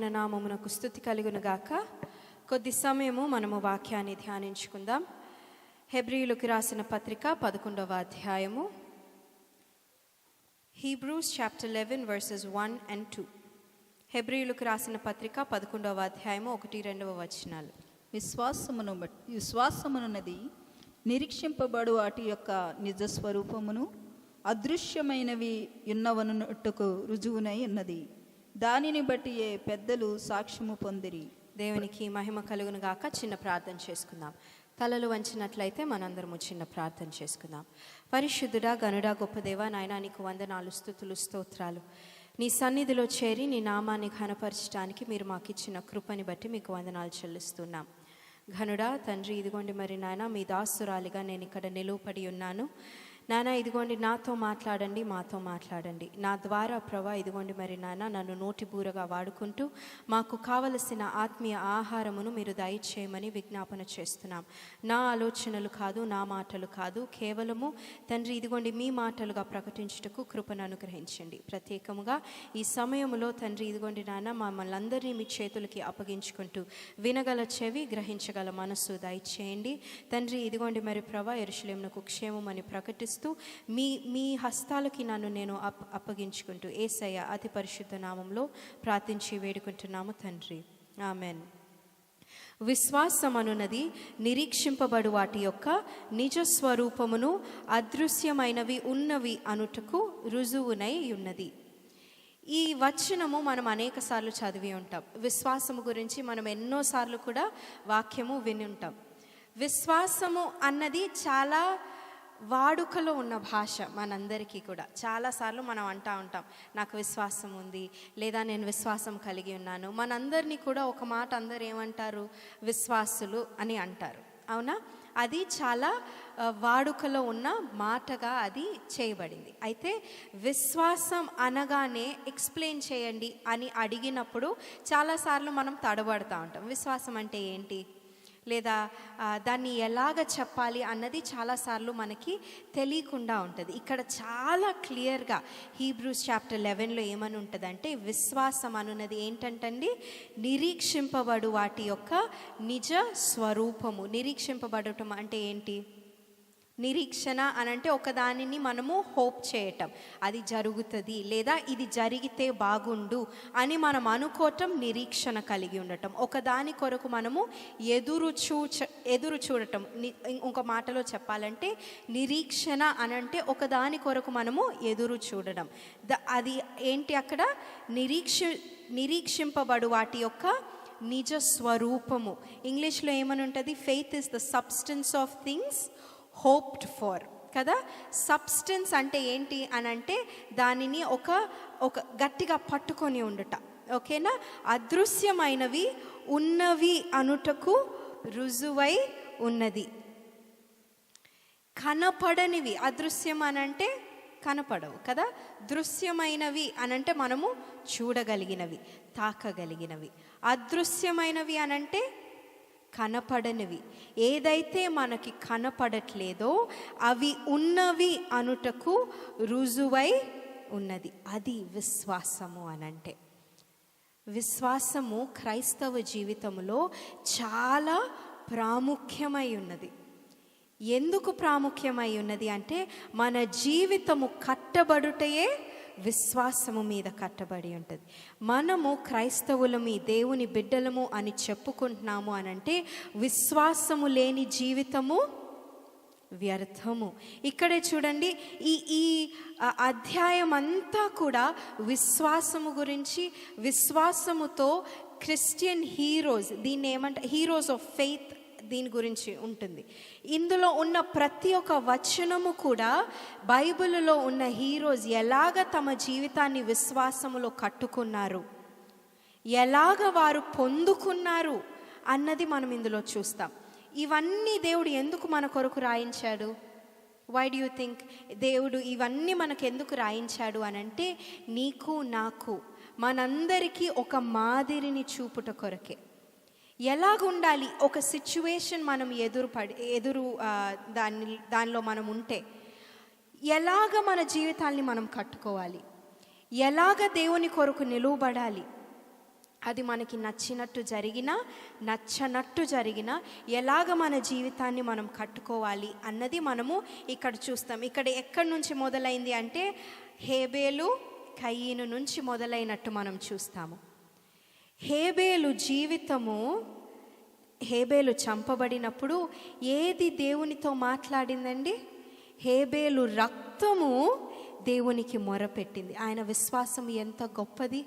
ఘనమైన నామమునకు స్తుతి కలుగును గాక. కొద్ది సమయము మనము వాక్యాన్ని ధ్యానించుకుందాం. హెబ్రీయులకు రాసిన పత్రిక 11వ అధ్యాయము, హీబ్రూస్ చాప్టర్ 11 verses 1 and 2. హెబ్రీయులకు రాసిన పత్రిక 11వ అధ్యాయము 1-2 వచనాలు. విశ్వాసమునున్నది నిరీక్షింపబడు వాటి యొక్క నిజ స్వరూపమును, అదృశ్యమైనవి ఉన్నవనుటకు రుజువునై ఉన్నది. దానిని బట్టి పెద్దలు సాక్ష్యము పొందిరి. దేవునికి మహిమ కలుగును గాక. చిన్న ప్రార్థన చేసుకుందాం. తలలు వంచినట్లయితే మనందరము చిన్న ప్రార్థన చేసుకుందాం. పరిశుద్ధుడా, గనుడా, గొప్ప దేవా, నాయనా నీకు వందనాలు, స్తుతులు, స్తోత్రాలు. నీ సన్నిధిలో చేరి నీ నామాన్ని ఘనపరచడానికి మీరు మాకు ఇచ్చిన కృపని బట్టి మీకు వందనాలు చెల్లిస్తున్నాం. ఘనుడా తండ్రి, ఇదిగోండి మరి నాయన మీ దాసురాలిగా నేను ఇక్కడ నిలువపడి ఉన్నాను. నాన్న ఇదిగోండి నాతో మాట్లాడండి, మాతో మాట్లాడండి. నా ద్వారా ప్రభా ఇదిగోండి మరి నాన్న నన్ను నోటిబూరగా వాడుకుంటూ మాకు కావలసిన ఆత్మీయ ఆహారమును మీరు దయచేయమని విజ్ఞాపన చేస్తున్నాం. నా ఆలోచనలు కాదు, నా మాటలు కాదు, కేవలము తండ్రి ఇదిగోండి మీ మాటలుగా ప్రకటించుటకు కృపను అనుగ్రహించండి. ప్రత్యేకముగా ఈ సమయంలో తండ్రి ఇదిగోండి నాన్న మమ్మల్ని అందరినీ మీ చేతులకి అప్పగించుకుంటూ వినగల చెవి, గ్రహించగల మనస్సు దయచేయండి. తండ్రి ఇదిగోండి మరి ప్రభా యెరూషలేమునకు క్షేమం అని ప్రకటిస్తూ మీ హస్తాలకి నన్ను నేను అప్పగించుకుంటూ యేసయ్య అతి పరిశుద్ధ నామంలో ప్రార్థించి వేడుకుంటున్నాము తండ్రి, ఆమెన్. విశ్వాసం అనున్నది నిరీక్షింపబడు వాటి యొక్క నిజ స్వరూపమును, అదృశ్యమైనవి ఉన్నవి అనుటకు రుజువునై ఉన్నది. ఈ వచనము మనం అనేక సార్లు చదివి ఉంటాం. విశ్వాసము గురించి మనం ఎన్నోసార్లు కూడా వాక్యము విని ఉంటాం. విశ్వాసము అన్నది చాలా వాడుకలో ఉన్న భాష మనందరికీ కూడా. చాలాసార్లు మనం అంటూ ఉంటాం, నాకు విశ్వాసం ఉంది, లేదా నేను విశ్వాసం కలిగి ఉన్నాను. మనందరినీ కూడా ఒక మాట అందరు ఏమంటారు, విశ్వాసులు అని అంటారు. అవునా? అది చాలా వాడుకలో ఉన్న మాటగా అది చేయబడింది. అయితే విశ్వాసం అనగానే ఎక్స్ప్లెయిన్ చేయండి అని అడిగినప్పుడు చాలాసార్లు మనం తడబడుతూ ఉంటాం. విశ్వాసం అంటే ఏంటి, లేదా దాన్ని ఎలాగ చెప్పాలి అన్నది చాలాసార్లు మనకి తెలియకుండా ఉంటుంది. ఇక్కడ చాలా క్లియర్గా హీబ్రూస్ చాప్టర్ 11లో ఏమని ఉంటుందంటే, విశ్వాసం అనున్నది ఏంటంటండి, నిరీక్షింపబడు వాటి యొక్క నిజ స్వరూపము. నిరీక్షింపబడటం అంటే ఏంటి? నిరీక్షణ అనంటే ఒకదానిని మనము హోప్ చేయటం, అది జరుగుతుంది లేదా ఇది జరిగితే బాగుండు అని మనం అనుకోవటం నిరీక్షణ కలిగి ఉండటం. ఒకదాని కొరకు మనము ఎదురు చూడటం. ఇంకొక మాటలో చెప్పాలంటే నిరీక్షణ అనంటే ఒకదాని కొరకు మనము ఎదురు చూడడం. అది ఏంటి అక్కడ? నిరీక్షింపబడు వాటి యొక్క నిజ స్వరూపము. ఇంగ్లీష్లో ఏమని ఉంటుంది? Faith is the substance of things hoped for, కదా. సబ్స్టెన్స్ అంటే ఏంటి అని అంటే దానిని ఒక గట్టిగా పట్టుకొని ఉండుట, ఓకేనా. అదృశ్యమైనవి ఉన్నవి అనుటకు రుజువై ఉన్నది. కనపడనివి, అదృశ్యం అనంటే కనపడవు కదా. దృశ్యమైనవి అనంటే మనము చూడగలిగినవి, తాకగలిగినవి. అదృశ్యమైనవి అనంటే కనపడనివి. ఏదైతే మనకి కనపడట్లేదో అవి ఉన్నవి అనుటకు రుజువై ఉన్నది. అది విశ్వాసము అనంటే. విశ్వాసము క్రైస్తవ జీవితంలో చాలా ప్రాముఖ్యమై ఉన్నది. ఎందుకు ప్రాముఖ్యమై ఉన్నది అంటే, మన జీవితము కట్టబడుటయే విశ్వాసము మీద కట్టబడి ఉంటుంది. మనము క్రైస్తవులము, దేవుని బిడ్డలము అని చెప్పుకుంటున్నాము అనంటే విశ్వాసము లేని జీవితము వ్యర్థము. ఇక్కడే చూడండి, ఈ అధ్యాయం అంతా కూడా విశ్వాసము గురించి, విశ్వాసముతో క్రిస్టియన్ హీరోస్, దీన్ని ఏమంటే హీరోస్ ఆఫ్ ఫెయిత్, దీని గురించి ఉంటుంది. ఇందులో ఉన్న ప్రతి ఒక్క వచనము కూడా బైబిల్లో ఉన్న హీరోస్ ఎలాగ తమ జీవితాన్ని విశ్వాసములో కట్టుకున్నారు, ఎలాగ వారు పొందుకున్నారు అన్నది మనం ఇందులో చూస్తాం. ఇవన్నీ దేవుడు ఎందుకు మన కొరకు రాయించాడు? వై డూ యూ థింక్ దేవుడు ఇవన్నీ మనకు ఎందుకు రాయించాడు అనంటే, నీకు నాకు మనందరికీ ఒక మాదిరిని చూపుట కొరకే. ఎలాగుండాలి, ఒక సిచ్యువేషన్ మనం దానిలో మనం ఉంటే ఎలాగ మన జీవితాల్ని మనం కట్టుకోవాలి, ఎలాగ దేవుని కొరకు నిలువబడాలి అది మనకి నచ్చినట్టు జరిగినా నచ్చనట్టు జరిగినా ఎలాగ మన జీవితాన్ని మనం కట్టుకోవాలి అన్నది మనము ఇక్కడ చూస్తాం. ఇక్కడ ఎక్కడి నుంచి మొదలైంది అంటే హేబేలు కయీను నుంచి మొదలైనట్టు మనం చూస్తాము. హేబేలు జీవితము, హేబేలు చంపబడినప్పుడు ఏది దేవునితో మాట్లాడిందండి? హేబేలు రక్తము దేవునికి మొరపెట్టింది. ఆయన విశ్వాసం ఎంత గొప్పది!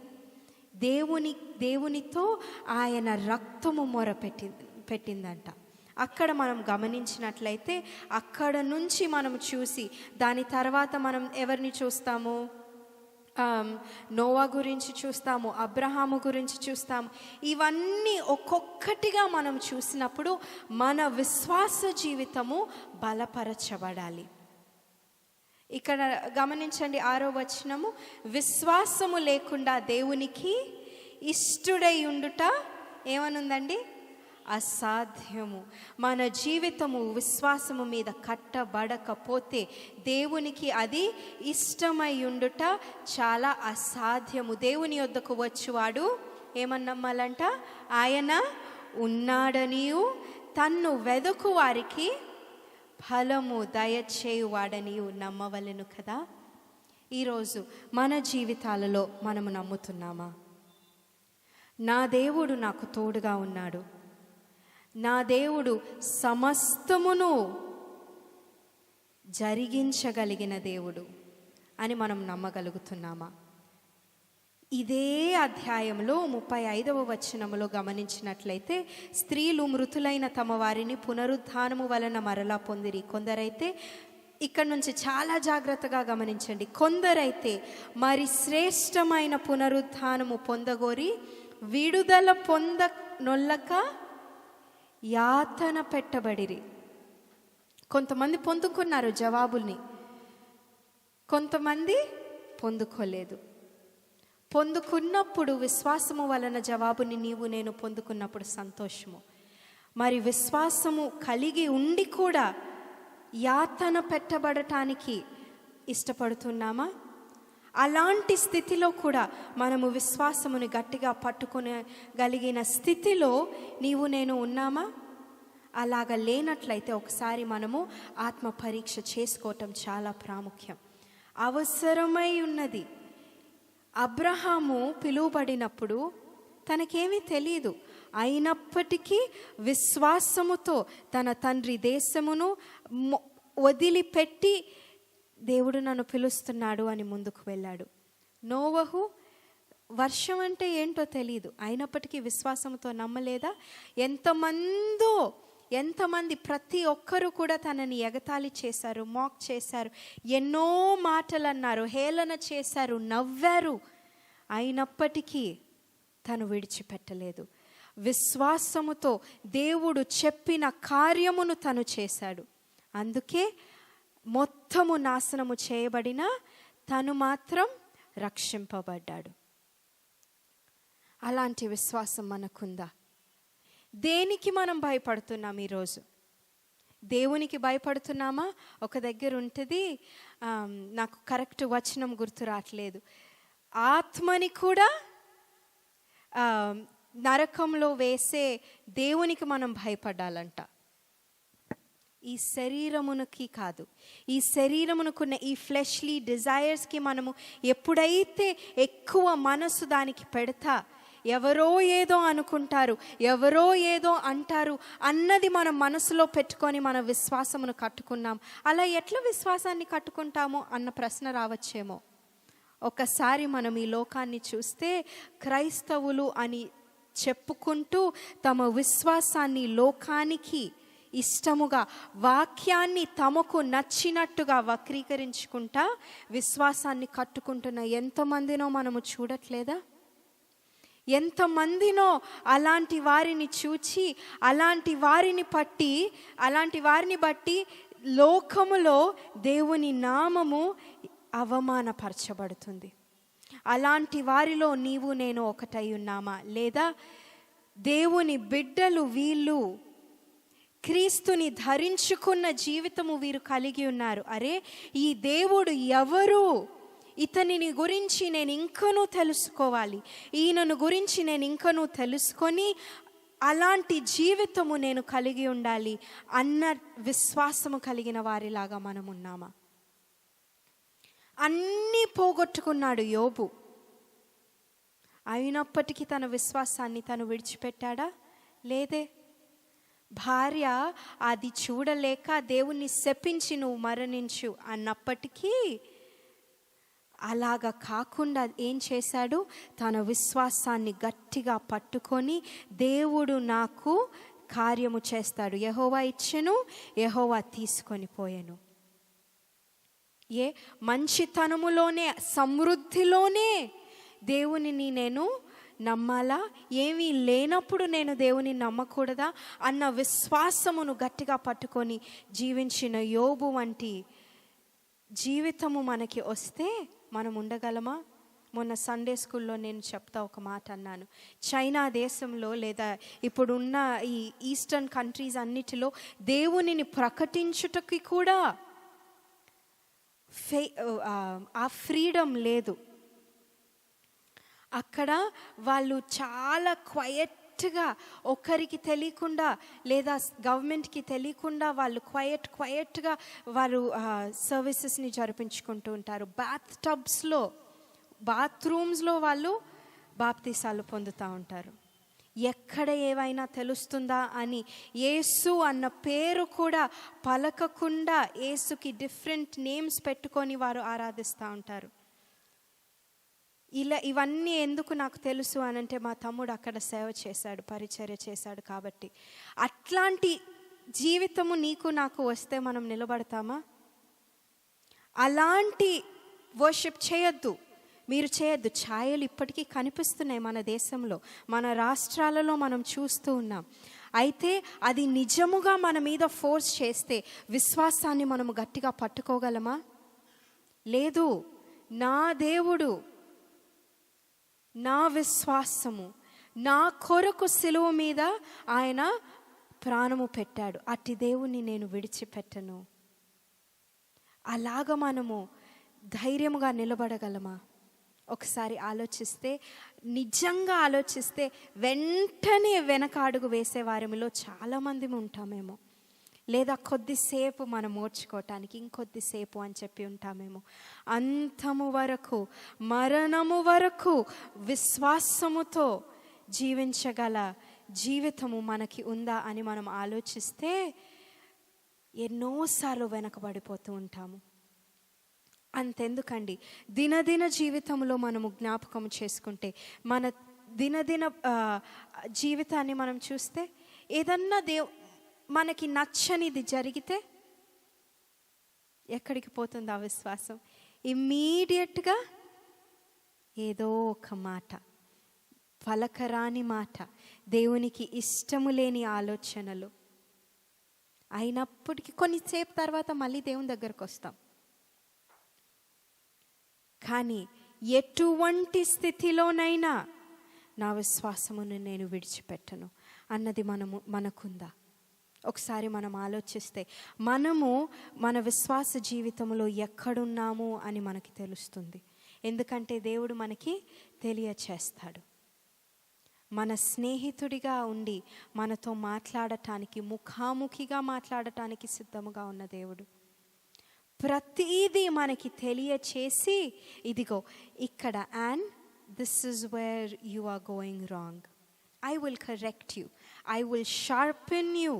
దేవునితో ఆయన రక్తము పెట్టిందంట. అక్కడ మనం గమనించినట్లయితే అక్కడ నుంచి మనం చూసి దాని తర్వాత మనం ఎవరిని చూస్తాము? నోవా గురించి చూస్తాము, అబ్రహాము గురించి చూస్తాము. ఇవన్నీ ఒక్కొక్కటిగా మనం చూసినప్పుడు మన విశ్వాస జీవితము బలపరచబడాలి. ఇక్కడ గమనించండి 6వ వచనము, విశ్వాసము లేకుండా దేవునికి ఇష్టుడై ఉండుట ఏమనుందండి? అసాధ్యము. మన జీవితము విశ్వాసము మీద కట్టబడకపోతే దేవునికి అది ఇష్టమై ఉండుట చాలా అసాధ్యము. దేవుని యొద్దకు వచ్చువాడు ఏమని నమ్మాలంట? ఆయన ఉన్నాడనియు తన్ను వెదకు వారికి ఫలము దయచేయువాడని నమ్మవలెను కదా. ఈరోజు మన జీవితాలలో మనము నమ్ముతున్నామా? నా దేవుడు నాకు తోడుగా ఉన్నాడు, నా దేవుడు సమస్తమును జరిగించగలిగిన దేవుడు అని మనం నమ్మగలుగుతున్నామా? ఇదే అధ్యాయంలో 35వ వచనములో గమనించినట్లయితే, స్త్రీలు మృతులైన తమ వారిని పునరుద్ధానము వలన మరలా పొందిరి. కొందరైతే, ఇక్కడ నుంచి చాలా జాగ్రత్తగా గమనించండి, కొందరైతే మరి శ్రేష్టమైన పునరుద్ధానము పొందగోరి విడుదల నొల్లక యాతన పెట్టబడిరి. కొంతమంది పొందుకున్నారు జవాబుల్ని, కొంతమంది పొందుకోలేదు. పొందుకున్నప్పుడు విశ్వాసము వలన జవాబుని నీవు నేను పొందుకున్నప్పుడు సంతోషము. మరి విశ్వాసము కలిగి ఉండి కూడా యాతన పెట్టబడటానికి ఇష్టపడుతున్నామా? అలాంటి స్థితిలో కూడా మనము విశ్వాసముని గట్టిగా పట్టుకొనగలిగిన స్థితిలో నీవు నేను ఉన్నామా? అలాగ లేనట్లయితే ఒకసారి మనము ఆత్మ పరీక్ష చేసుకోవటం చాలా ప్రాముఖ్యం, అవసరమై ఉన్నది. అబ్రహాము పిలువబడినప్పుడు తనకేమీ తెలియదు, అయినప్పటికీ విశ్వాసముతో తన తండ్రి దేశమును వదిలిపెట్టి దేవుడు నన్ను పిలుస్తున్నాడు అని ముందుకు వెళ్ళాడు. నోవహు వర్షం అంటే ఏంటో తెలియదు, అయినప్పటికీ విశ్వాసంతో నమ్మలేదా? ఎంతమంది ప్రతి ఒక్కరూ కూడా తనని ఎగతాళి చేశారు, మాక్ చేశారు, ఎన్నో మాటలు అన్నారు, హేళన చేశారు, నవ్వారు. అయినప్పటికీ తను విడిచిపెట్టలేదు. విశ్వాసముతో దేవుడు చెప్పిన కార్యమును తను చేశాడు. అందుకే మొత్తము నాశనము చేయబడిన తను మాత్రం రక్షింపబడ్డాడు. అలాంటి విశ్వాసం మనకుందా? దేనికి మనం భయపడుతున్నాం ఈరోజు? దేవునికి భయపడుతున్నామా? ఒక దగ్గర ఉంటుంది, నాకు కరెక్ట్ వచనం గుర్తు రావట్లేదు, ఆత్మని కూడా నరకంలో వేసే దేవునికి మనం భయపడాలంట. ఈ శరీరమునకి కాదు, ఈ శరీరమునకున్న ఈ ఫ్లెష్లీ డిజైర్స్కి మనము ఎప్పుడైతే ఎక్కువ మనసు దానికి పెడతా, ఎవరో ఏదో అనుకుంటారు, ఎవరో ఏదో అంటారు అన్నది మనం మనసులో పెట్టుకొని మన విశ్వాసమును కట్టుకున్నాం. అలా ఎట్లా విశ్వాసాన్ని కట్టుకుంటాము అన్న ప్రశ్న రావచ్చేమో. ఒకసారి మనం ఈ లోకాన్ని చూస్తే క్రైస్తవులు అని చెప్పుకుంటూ తమ విశ్వాసాన్ని లోకానికి ఇష్టముగా, వాక్యాన్ని తమకు నచ్చినట్టుగా వక్రీకరించుకుంటా విశ్వాసాన్ని కట్టుకుంటున్న ఎంతమందినో మనము చూడట్లేదా? ఎంతమందినో అలాంటి వారిని చూచి, అలాంటి వారిని బట్టి లోకములో దేవుని నామము అవమానపరచబడుతుంది. అలాంటి వారిలో నీవు నేను ఒకటై ఉన్నామా? లేదా దేవుని బిడ్డలు వీళ్ళు క్రీస్తుని ధరించుకున్న జీవితము వీరు కలిగి ఉన్నారు, అరే ఈ దేవుడు ఎవరు, ఇతనిని గురించి నేను ఇంకనూ తెలుసుకోవాలి, ఈయనను గురించి నేను ఇంకనూ తెలుసుకొని అలాంటి జీవితము నేను కలిగి ఉండాలి అన్న విశ్వాసము కలిగిన వారిలాగా మనం ఉన్నామా? అన్నీ పోగొట్టుకున్నాడు యోబు, అయినప్పటికీ తన విశ్వాసాన్ని తను విడిచిపెట్టాడా? లేదే. భార్య అది చూడలేక దేవుణ్ణి శపించి నువ్వు మరణించు అన్నప్పటికీ అలాగా కాకుండా ఏం చేశాడు? తన విశ్వాసాన్ని గట్టిగా పట్టుకొని దేవుడు నాకు కార్యము చేస్తాడు, యెహోవా ఇచ్చెను, యెహోవా తీసుకొని పోయెను. మంచితనములోనే సమృద్ధిలోనే దేవునిని నేను నమ్మాలా? ఏమీ లేనప్పుడు నేను దేవుని నమ్మకూడదా అన్న విశ్వాసమును గట్టిగా పట్టుకొని జీవించిన యోబు వంటి జీవితము మనకి వస్తే మనం ఉండగలమా? మొన్న సండే స్కూల్లో నేను చెప్తా ఒక మాట అన్నాను. చైనా దేశంలో లేదా ఇప్పుడున్న ఈ ఈస్టర్న్ కంట్రీస్ అన్నిటిలో దేవునిని ప్రకటించుటకి కూడా ఆ ఫ్రీడమ్ లేదు. అక్కడ వాళ్ళు చాలా క్వయట్గా, ఒకరికి తెలియకుండా లేదా గవర్నమెంట్కి తెలియకుండా వాళ్ళు క్వయట్గా వారు సర్వీసెస్ని జరిపించుకుంటూ ఉంటారు. బాత్రూమ్స్లో వాళ్ళు బాప్తీసాలు పొందుతూ ఉంటారు. ఎక్కడ ఏవైనా తెలుస్తుందా అని యేసు అన్న పేరు కూడా పలకకుండా యేసుకి డిఫరెంట్ నేమ్స్ పెట్టుకొని వారు ఆరాధిస్తూ ఉంటారు. ఇవన్నీ ఎందుకు నాకు తెలుసు అనంటే మా తమ్ముడు అక్కడ సేవ చేశాడు, పరిచర్య చేశాడు కాబట్టి. అట్లాంటి జీవితము నీకు నాకు వస్తే మనం నిలబడతామా? అలాంటి వర్షిప్ చేయొద్దు, మీరు చేయొద్దు. ఛాయలు ఇప్పటికీ కనిపిస్తున్నాయి మన దేశంలో, మన రాష్ట్రాలలో మనం చూస్తూ ఉన్నాం. అయితే అది నిజముగా మన మీద ఫోర్స్ చేస్తే విశ్వాసాన్ని మనము గట్టిగా పట్టుకోగలమా? లేదు. నా దేవుడు, నా విశ్వాసము, నా కొరకు సిలువ మీద ఆయన ప్రాణము పెట్టాడు, అట్టి దేవుణ్ణి నేను విడిచిపెట్టను. అలాగ మనము ధైర్యముగా నిలబడగలమా? ఒకసారి ఆలోచిస్తే, నిజంగా ఆలోచిస్తే వెంటనే వెనక అడుగు వేసే వారిలో చాలామంది ఉంటామేమో, లేదా కొద్దిసేపు మనం ఓర్చుకోవటానికి ఇంకొద్దిసేపు అని చెప్పి ఉంటామేమో. అంతము వరకు, మరణము వరకు విశ్వాసముతో జీవించగల జీవితము మనకి ఉందా అని మనం ఆలోచిస్తే ఎన్నోసార్లు వెనకబడిపోతూ ఉంటాము. అంతెందుకండి, దినదిన జీవితంలో మనము జ్ఞాపకం చేసుకుంటే, మన దినదిన జీవితాన్ని మనం చూస్తే, ఏదన్నా మనకి నచ్చనిది జరిగితే ఎక్కడికి పోతుంది ఆ విశ్వాసం? ఇమ్మీడియట్గా ఏదో ఒక మాట, పలకరాని మాట, దేవునికి ఇష్టము లేని ఆలోచనలు అయినప్పటికీ కొన్నిసేపు తర్వాత మళ్ళీ దేవుని దగ్గరకు వస్తాం. కానీ ఎటువంటి స్థితిలోనైనా నా విశ్వాసమును నేను విడిచిపెట్టను అన్నది మనకుందా? ఒకసారి మనం ఆలోచిస్తే మనము మన విశ్వాస జీవితంలో ఎక్కడున్నాము అని మనకి తెలుస్తుంది. ఎందుకంటే దేవుడు మనకి తెలియచేస్తాడు. మన స్నేహితుడిగా ఉండి మనతో మాట్లాడటానికి, ముఖాముఖిగా మాట్లాడటానికి సిద్ధముగా ఉన్న దేవుడు ప్రతిదీ మనకి తెలియచేసి, ఇదిగో ఇక్కడ, and this is where you are going wrong, I will correct you, I will sharpen you.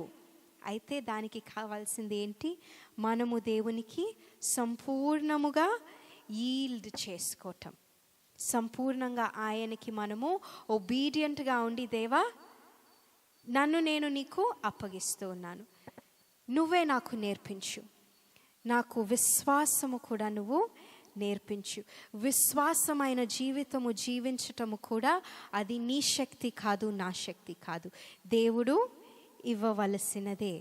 అయితే దానికి కావాల్సింది ఏంటి? మనము దేవునికి సంపూర్ణముగా ఈల్డ్ చేసుకోవటం, సంపూర్ణంగా ఆయనకి మనము ఒబీడియంట్గా ఉండి, దేవా నేను నీకు అప్పగిస్తూ ఉన్నాను, నువ్వే నాకు నేర్పించు, నాకు విశ్వాసము కూడా నువ్వు నేర్పించు. విశ్వాసమైన జీవితము జీవించటము కూడా అది నీ శక్తి కాదు, నా శక్తి కాదు, దేవుడు ఇవ్వవలసినదే.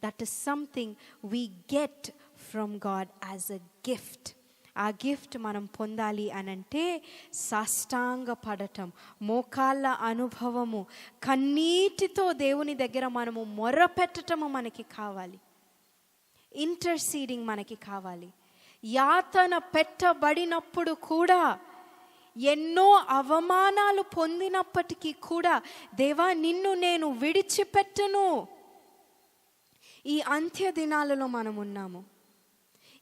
That is something we get from God as a gift. ఆ గిఫ్ట్ మనం పొందాలి అనంటే సాష్టాంగ పడటం, మోకాళ్ళ అనుభవము, కన్నీటితో దేవుని దగ్గర మనము మొర్రపెట్టటము మనకి కావాలి. ఇంటర్సీడింగ్ మనకి కావాలి. యాతన పెట్టబడినప్పుడు కూడా, ఎన్నో అవమానాలు పొందినప్పటికీ కూడా, దేవా నిన్ను నేను విడిచిపెట్టను. ఈ అంత్య దినాలలో మనం ఉన్నాము.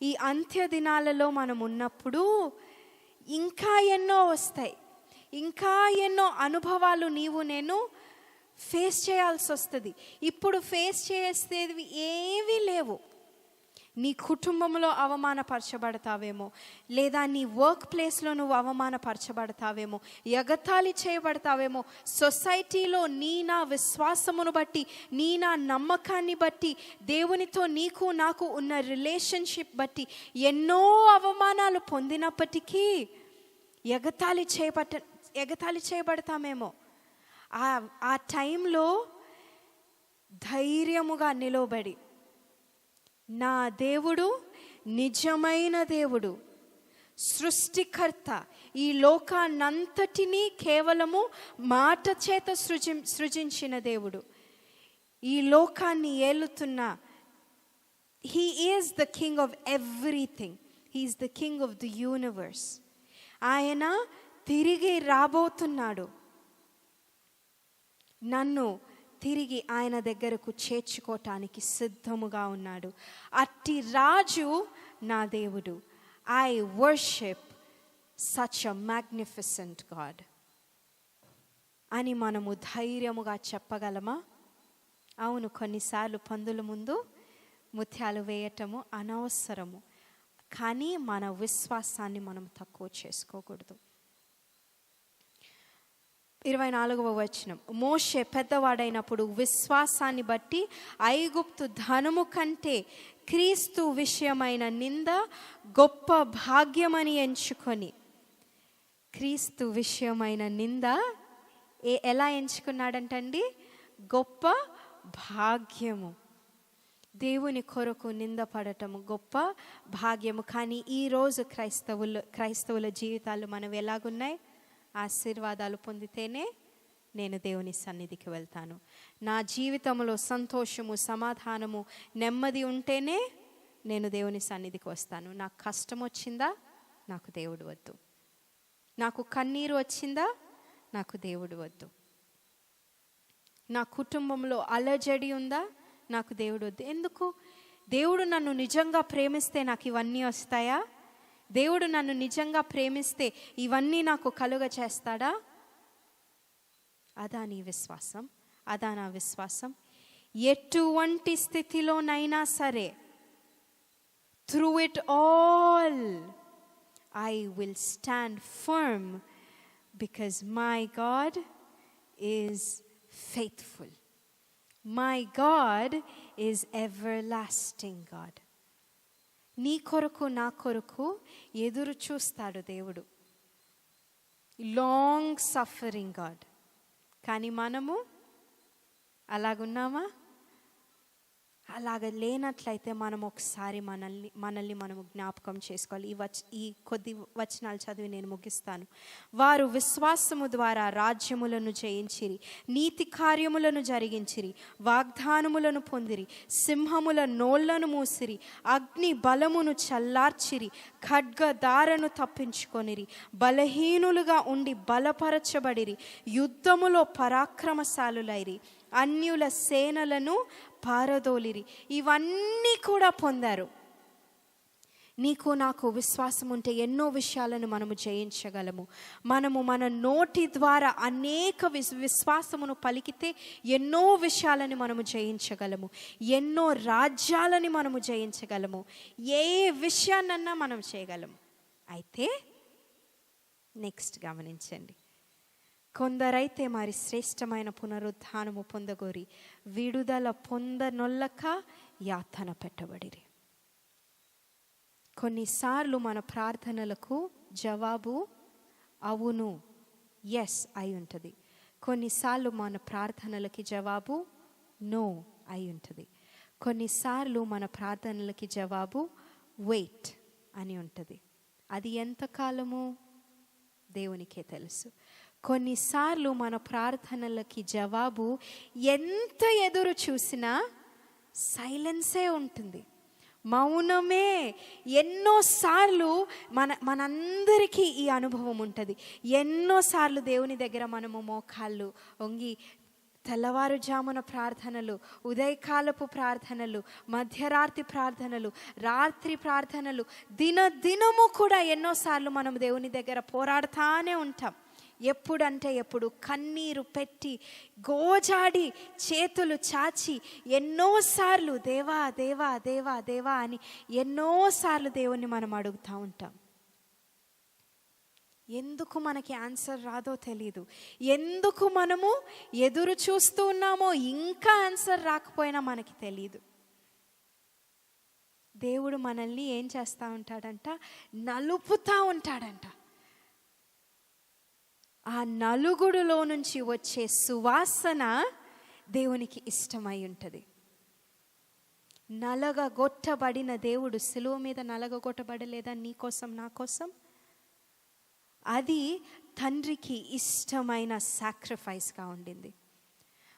ఈ అంత్య దినాలలో మనం ఉన్నప్పుడు ఇంకా ఎన్నో వస్తాయి. ఇంకా ఎన్నో అనుభవాలు నీవు నేను ఫేస్ చేయాల్సి వస్తుంది. ఇప్పుడు ఫేస్ చేసేవి ఏవీ లేవు. నీ కుటుంబంలో అవమానపరచబడతావేమో, లేదా నీ వర్క్ ప్లేస్లో నువ్వు అవమానపరచబడతావేమో, ఎగతాళి చేయబడతావేమో, సొసైటీలో నీ నా విశ్వాసమును బట్టి, నీ నా నమ్మకాన్ని బట్టి, దేవునితో నీకు నాకు ఉన్న రిలేషన్షిప్ బట్టి ఎన్నో అవమానాలు పొందినప్పటికీ ఎగతాళి చేయబడతామేమో. ఆ టైంలో ధైర్యముగా నిలబడి, నా దేవుడు నిజమైన దేవుడు, సృష్టికర్త, ఈ లోకాన్నంతటినీ కేవలము మాట చేత సృజించిన దేవుడు, ఈ లోకాన్ని ఏలుతున్న, he is the king of everything. He is the king of the universe. ఆయన తిరిగి రాబోతున్నాడు. నన్ను తిరిగి ఆయన దగ్గరకు చేర్చుకోవటానికి సిద్ధముగా ఉన్నాడు. అట్టి రాజు నా దేవుడు. I worship such a magnificent God అని మనము ధైర్యముగా చెప్పగలమా? అవును, కొన్నిసార్లు పందుల ముందు ముత్యాలు వేయటము అనవసరము. కానీ మన విశ్వాసాన్ని మనం తక్కువ చేసుకోకూడదు. 24వ వచనం, మోషే పెద్దవాడైనప్పుడు విశ్వాసాన్ని బట్టి ఐగుప్తు ధనము కంటే క్రీస్తు విషయమైన నింద గొప్ప భాగ్యమని ఎంచుకొని. క్రీస్తు విషయమైన నింద ఎలా ఎంచుకున్నాడంటండి? గొప్ప భాగ్యము. దేవుని కొరకు నిందపడటము గొప్ప భాగ్యము. కానీ ఈరోజు క్రైస్తవుల జీవితాలు మనం ఎలాగున్నాయి? ఆశీర్వాదాలు పొందితేనే నేను దేవుని సన్నిధికి వెళ్తాను. నా జీవితంలో సంతోషము, సమాధానము, నెమ్మది ఉంటేనే నేను దేవుని సన్నిధికి వస్తాను. నాకు కష్టం వచ్చిందా? నాకు దేవుడు వద్దు. నాకు కన్నీరు వచ్చిందా? నాకు దేవుడు వద్దు. నా కుటుంబంలో అలజడి ఉందా? నాకు దేవుడు వద్దు. ఎందుకు? దేవుడు నన్ను నిజంగా ప్రేమిస్తే నాకు ఇవన్నీ వస్తాయా? దేవుడు నన్ను నిజంగా ప్రేమిస్తే ఇవన్నీ నాకు కలుగ చేస్తాడా? అదా నీ విశ్వాసం? అదా నా విశ్వాసం? ఎటువంటి స్థితిలోనైనా సరే, through it all I will stand firm because my God is faithful. My God is everlasting God. నీ కొరకు నా కొరకు ఎదురు చూస్తాడు దేవుడు. Long suffering God. కానీ మనము అలాగున్నామా? అలాగ లేనట్లయితే మనం ఒకసారి మనల్ని మనము జ్ఞాపకం చేసుకోవాలి. ఈ కొద్ది వచనాలు చదివి నేను ముగిస్తాను. వారు విశ్వాసము ద్వారా రాజ్యములను జయించిరి, నీతి కార్యములను జరిగించిరి, వాగ్దానములను పొందిరి, సింహముల నోళ్లను మూసిరి, అగ్ని బలమును చల్లార్చిరి, ఖడ్గదారను తప్పించుకొనిరి, బలహీనులుగా ఉండి బలపరచబడిరి, యుద్ధములో పరాక్రమశాలులైరి, అన్యుల సేనలను పారదోలిరి. ఇవన్నీ కూడా పొందారు. నీకు నాకు విశ్వాసం ఉంటే ఎన్నో విషయాలను మనము జయించగలము. మనము మన నోటి ద్వారా అనేక విశ్వాసమును పలికితే ఎన్నో విషయాలని మనము జయించగలము. ఎన్నో రాజ్యాలని మనము జయించగలము. ఏ విషయాన్నన్నా మనం చేయగలము. అయితే నెక్స్ట్ గమనించండి. కొందరైతే మరి శ్రేష్టమైన పునరుద్ధానము పొందగోరి విడుదల పొందనొల్లక యాతన పెట్టబడిరి. కొన్నిసార్లు మన ప్రార్థనలకు జవాబు అవును, ఎస్ అయి ఉంటుంది. కొన్నిసార్లు మన ప్రార్థనలకి జవాబు నో అయి ఉంటుంది. కొన్నిసార్లు మన ప్రార్థనలకి జవాబు వెయిట్ అని ఉంటుంది. అది ఎంతకాలము దేవునికే తెలుసు. కొన్నిసార్లు మన ప్రార్థనలకి జవాబు ఎంత ఎదురు చూసినా సైలెన్సే ఉంటుంది. మౌనమే. ఎన్నోసార్లు మనందరికీ ఈ అనుభవం ఉంటుంది. ఎన్నోసార్లు దేవుని దగ్గర మనము మోకాళ్ళు వంగి తెల్లవారుజామున ప్రార్థనలు, ఉదయకాలపు ప్రార్థనలు, మధ్యరాత్రి ప్రార్థనలు, రాత్రి ప్రార్థనలు, దినము కూడా ఎన్నోసార్లు మనం దేవుని దగ్గర పోరాడుతానే ఉంటాం. ఎప్పుడంటే ఎప్పుడు కన్నీరు పెట్టి గోజాడి చేతులు చాచి ఎన్నోసార్లు దేవా దేవా దేవా దేవా అని ఎన్నోసార్లు దేవుణ్ణి మనం అడుగుతూ ఉంటాం. ఎందుకు మనకి ఆన్సర్ రాదో తెలీదు. ఎందుకు మనము ఎదురు చూస్తూ ఉన్నామో ఇంకా ఆన్సర్ రాకపోయినా మనకి తెలీదు. దేవుడు మనల్ని ఏం చేస్తూ ఉంటాడంట? నలుపుతూ ఉంటాడంట. ఆ నలుగుడులో నుంచి వచ్చే సువాసన దేవునికి ఇష్టమై ఉంటుంది. నలగగొట్టబడిన దేవుడు సిలువ మీద నలగగొట్టబడలేదా నీ కోసం నా కోసం? అది తండ్రికి ఇష్టమైన సాక్రిఫైస్గా ఉండింది.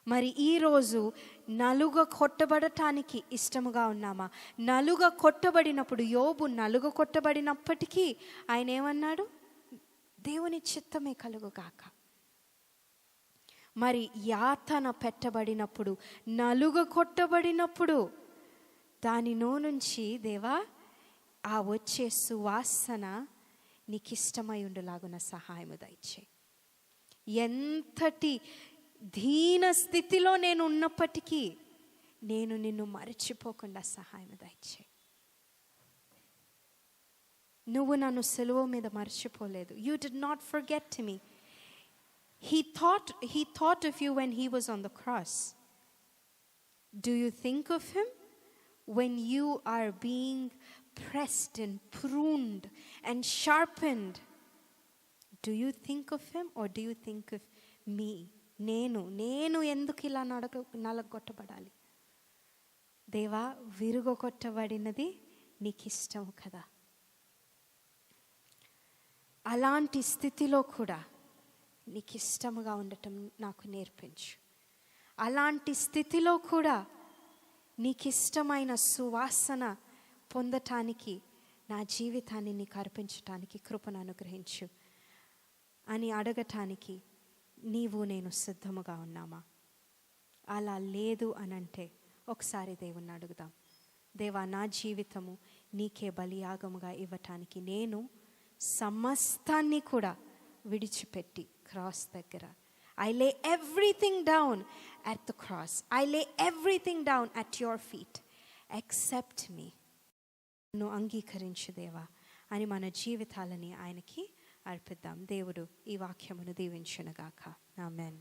మరి ఈరోజు నలుగ కొట్టబడటానికి ఇష్టముగా ఉన్నామా? నలుగ కొట్టబడినప్పుడు, యోబు నలుగ కొట్టబడినప్పటికీ ఆయన ఏమన్నాడు? దేవుని చిత్తమే కలుగుగాక. మరి యాతన పెట్టబడినప్పుడు, నలుగ కొట్టబడినప్పుడు దానిలో నుంచి దేవా ఆ వచ్చే సువాసన నీకు ఇష్టమై ఉండులాగున సహాయము దయచే. ఎంతటి దీన స్థితిలో నేను ఉన్నప్పటికీ నేను నిన్ను మరచిపోకుండా సహాయం దయచే. నువ్వు నన్ను సిలువ మీద మర్చిపోలేదు. You did not forget me. He thought of you when he was on the cross. Do you think of him when you are being pressed and pruned and sharpened? Do you think of him or do you think of me? నేను ఎందుకు ఇలా నలగొట్టబడాలి? దేవా, విరుగొట్టబడినది నీకు ఇష్టం కదా. అలాంటి స్థితిలో కూడా నీకు ఇష్టముగా ఉండటం నాకు నేర్పించు. అలాంటి స్థితిలో కూడా నీకు ఇష్టమైన సువాసన పొందటానికి, నా జీవితాన్ని నీకు అర్పించటానికి కృపను అనుగ్రహించు అని అడగటానికి నీవు నేను సిద్ధముగా ఉన్నామా? అలా లేదు అనంటే ఒకసారి దేవుణ్ణి అడుగుదాం. దేవా, నా జీవితము నీకే బలియాగముగా ఇవ్వటానికి నేను సమస్తాన్ని కూడా విడిచిపెట్టి క్రాస్ దగ్గర I lay everything down at the cross. I lay everything down at your feet. Accept me. నన్ను అంగీకరించు దేవా అని మన జీవితాలని ఆయనకి అర్పిద్దాం. దేవుడు ఈ వాక్యమును దీవించునుగాక. ఆమేన్.